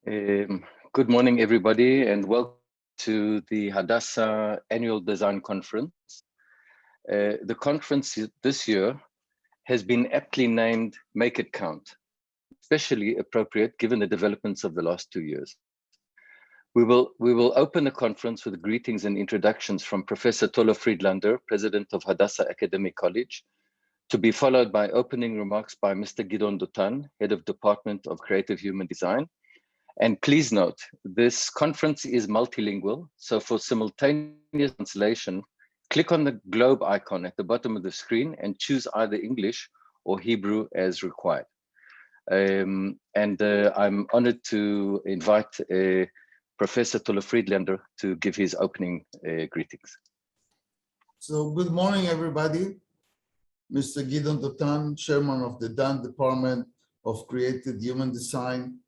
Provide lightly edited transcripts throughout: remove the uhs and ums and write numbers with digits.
Good morning, everybody, and welcome to the Hadassah Annual Design Conference. The conference this year has been aptly named Make It Count, especially appropriate given the developments of the last 2 years. We will open the conference with greetings and introductions from Professor Tola Friedlander, President of Hadassah Academic College, to be followed by opening remarks by Mr. Gidon Dotan, Head of Department of Creative Human Design. And please note, this conference is multilingual, so for simultaneous translation, click on the globe icon at the bottom of the screen and choose either English or Hebrew as required. I'm honored to invite Professor Tola Friedlander to give his opening greetings. So good morning, everybody. Mr. Gidon Dotan, Chairman of the Dan Department of Creative Human Design,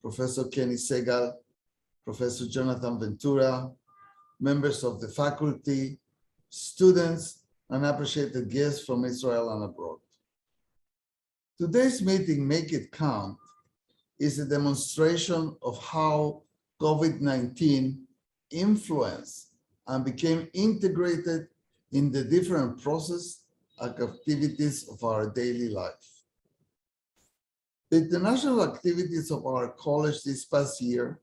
Professor Kenny Segal, Professor Jonathan Ventura, members of the faculty, students, and appreciated guests from Israel and abroad. Today's meeting, Make It Count, is a demonstration of how COVID-19 influenced and became integrated in the different process and activities of our daily life. The international activities of our college this past year,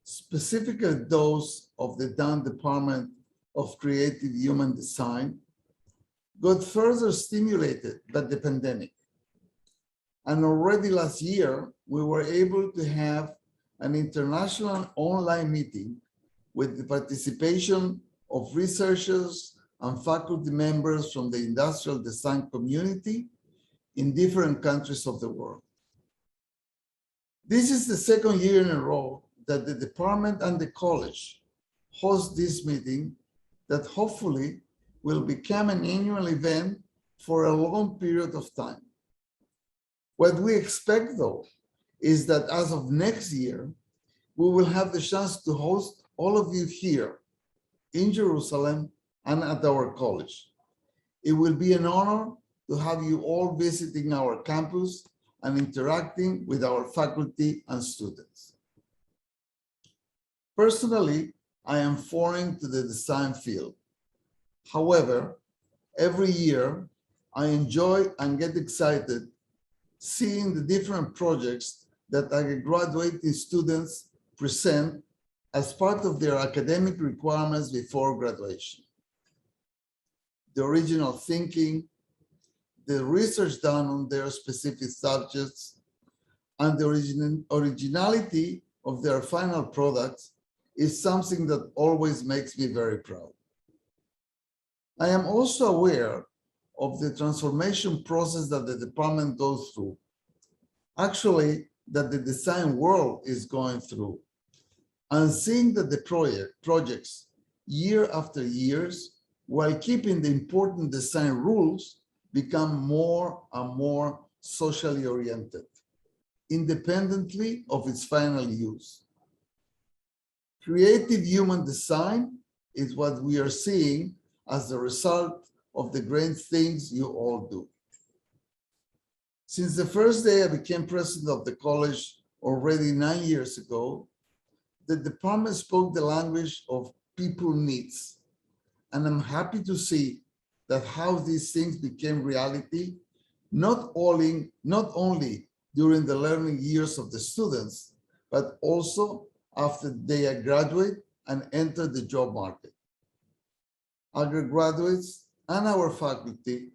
specifically those of the Dan Department of Creative Human Design, got further stimulated by the pandemic. And already last year, we were able to have an international online meeting with the participation of researchers and faculty members from the industrial design community in different countries of the world. This is the second year in a row that the department and the college host this meeting that hopefully will become an annual event for a long period of time. What we expect, though, is that as of next year, we will have the chance to host all of you here in Jerusalem and at our college. It will be an honor to have you all visiting our campus and interacting with our faculty and students. Personally, I am foreign to the design field. However, every year, I enjoy and get excited seeing the different projects that our graduating students present as part of their academic requirements before graduation. The original thinking, the research done on their specific subjects, and the originality of their final products is something that always makes me very proud. I am also aware of the transformation process that the department goes through, actually that the design world is going through, and seeing that the projects year after years, while keeping the important design rules, become more and more socially oriented, independently of its final use. Creative human design is what we are seeing as a result of the great things you all do. Since the first day I became president of the college already 9 years ago, the department spoke the language of people needs. And I'm happy to see that how these things became reality, not only during the learning years of the students, but also after they graduate and enter the job market. Our graduates and our faculty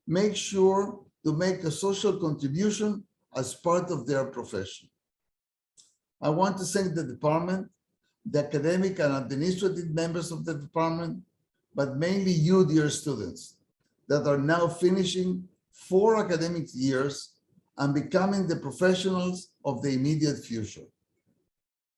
make sure to make a social contribution as part of their profession. I want to thank the department, the academic and administrative members of the department, but mainly you, dear students, that are now finishing 4 academic years and becoming the professionals of the immediate future.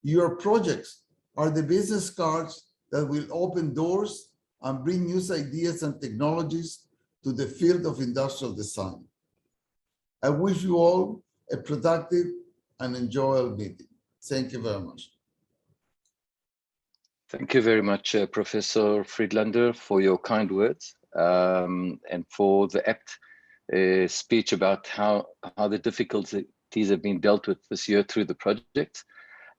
Your projects are the business cards that will open doors and bring new ideas and technologies to the field of industrial design. I wish you all a productive and enjoyable meeting. Thank you very much. Thank you very much, Professor Friedlander, for your kind words and for the apt speech about how the difficulties difficulties have been dealt with this year through the project.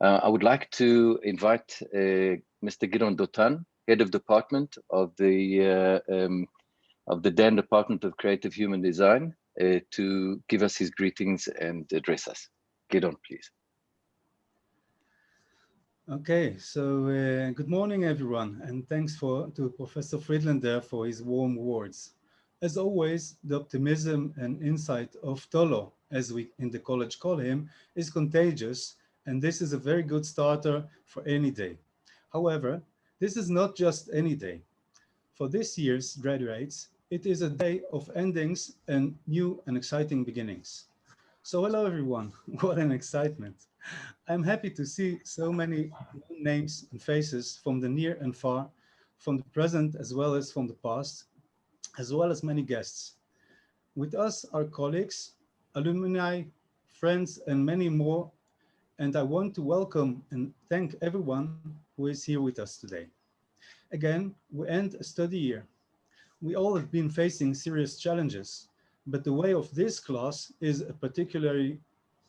I would like to invite Mr. Gidon Dotan, Head of Department of the DAN Department of Creative Human Design, to give us his greetings and address us. Gidon, please. Okay, so good morning, everyone, and thanks to Professor Friedlander for his warm words. As always, the optimism and insight of Tolo, as we in the college call him, is contagious, and this is a very good starter for any day. However, this is not just any day. For this year's graduates, it is a day of endings and new and exciting beginnings. So hello, everyone. What an excitement. I'm happy to see so many names and faces from the near and far, from the present as well as from the past, as well as many guests. With us are colleagues, alumni, friends, and many more. And I want to welcome and thank everyone who is here with us today. Again, we end a study year. We all have been facing serious challenges, but the way of this class is particularly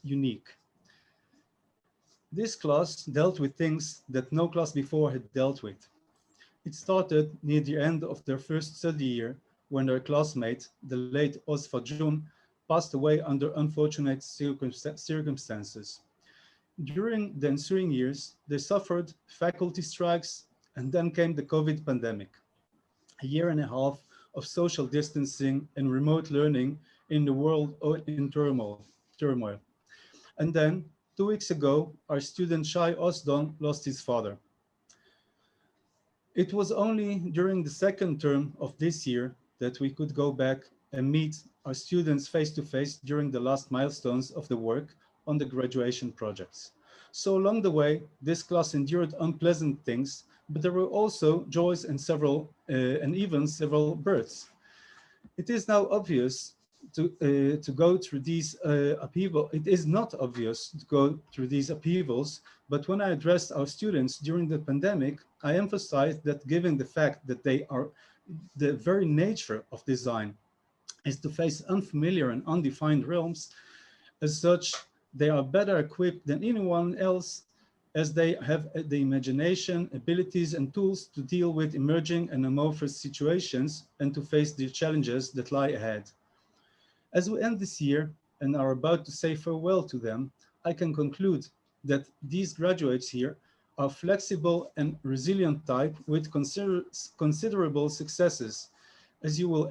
unique. This class dealt with things that no class before had dealt with. It started near the end of their first study year when their classmate, the late Osfa Jun, passed away under unfortunate circumstances. During the ensuing years, they suffered faculty strikes, and then came the COVID pandemic, a year and a half of social distancing and remote learning in the world in turmoil. And then 2 weeks ago, our student Shai Osdon lost his father. It was only during the second term of this year that we could go back and meet our students face to face during the last milestones of the work on the graduation projects. So along the way, this class endured unpleasant things, but there were also joys and even several births. It is now obvious to go through these upheavals. It is not obvious to go through these upheavals, but when I addressed our students during the pandemic, I emphasized that given the fact that they are the very nature of design is to face unfamiliar and undefined realms, as such, they are better equipped than anyone else as they have the imagination, abilities, and tools to deal with emerging and amorphous situations and to face the challenges that lie ahead. As we end this year and are about to say farewell to them, I can conclude that these graduates here are flexible and resilient type with considerable successes, as you will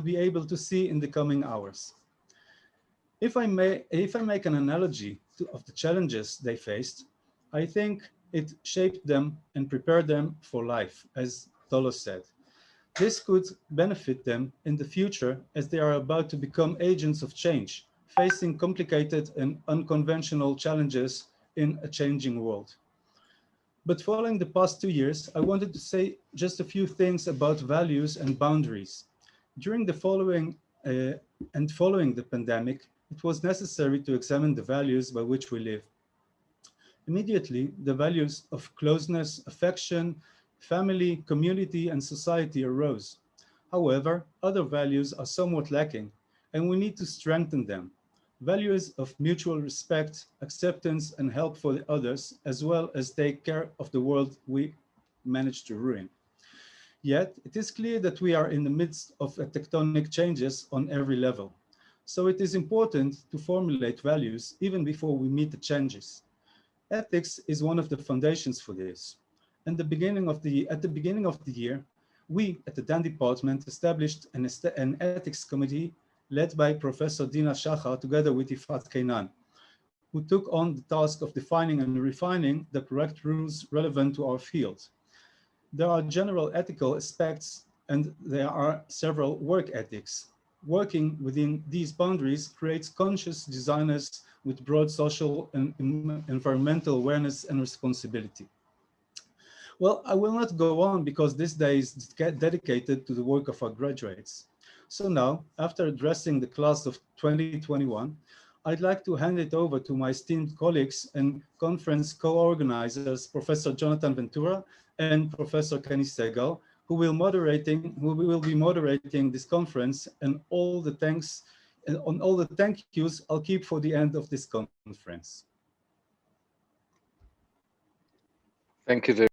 be able to see in the coming hours. If I make an analogy of the challenges they faced, I think it shaped them and prepared them for life, as Tolo said. This could benefit them in the future as they are about to become agents of change, facing complicated and unconventional challenges in a changing world. But following the past 2 years, I wanted to say just a few things about values and boundaries. During the following the pandemic, it was necessary to examine the values by which we live. Immediately, the values of closeness, affection, family, community, and society arose. However, other values are somewhat lacking, and we need to strengthen them. Values of mutual respect, acceptance, and help for the others, as well as take care of the world we managed to ruin. Yet, it is clear that we are in the midst of tectonic changes on every level. So it is important to formulate values even before we meet the changes. Ethics is one of the foundations for this. At the beginning of the year, we at the DAN department established an ethics committee led by Professor Dina Shachar together with Ifat Kainan, who took on the task of defining and refining the correct rules relevant to our field. There are general ethical aspects and there are several work ethics. Working within these boundaries creates conscious designers with broad social and environmental awareness and responsibility. Well, I will not go on because this day is dedicated to the work of our graduates. So now, after addressing the class of 2021, I'd like to hand it over to my esteemed colleagues and conference co-organizers, Professor Jonathan Ventura and Professor Kenny Segal, who will be moderating this conference, and all the thanks And on all the thank yous, I'll keep for the end of this conference. Thank you very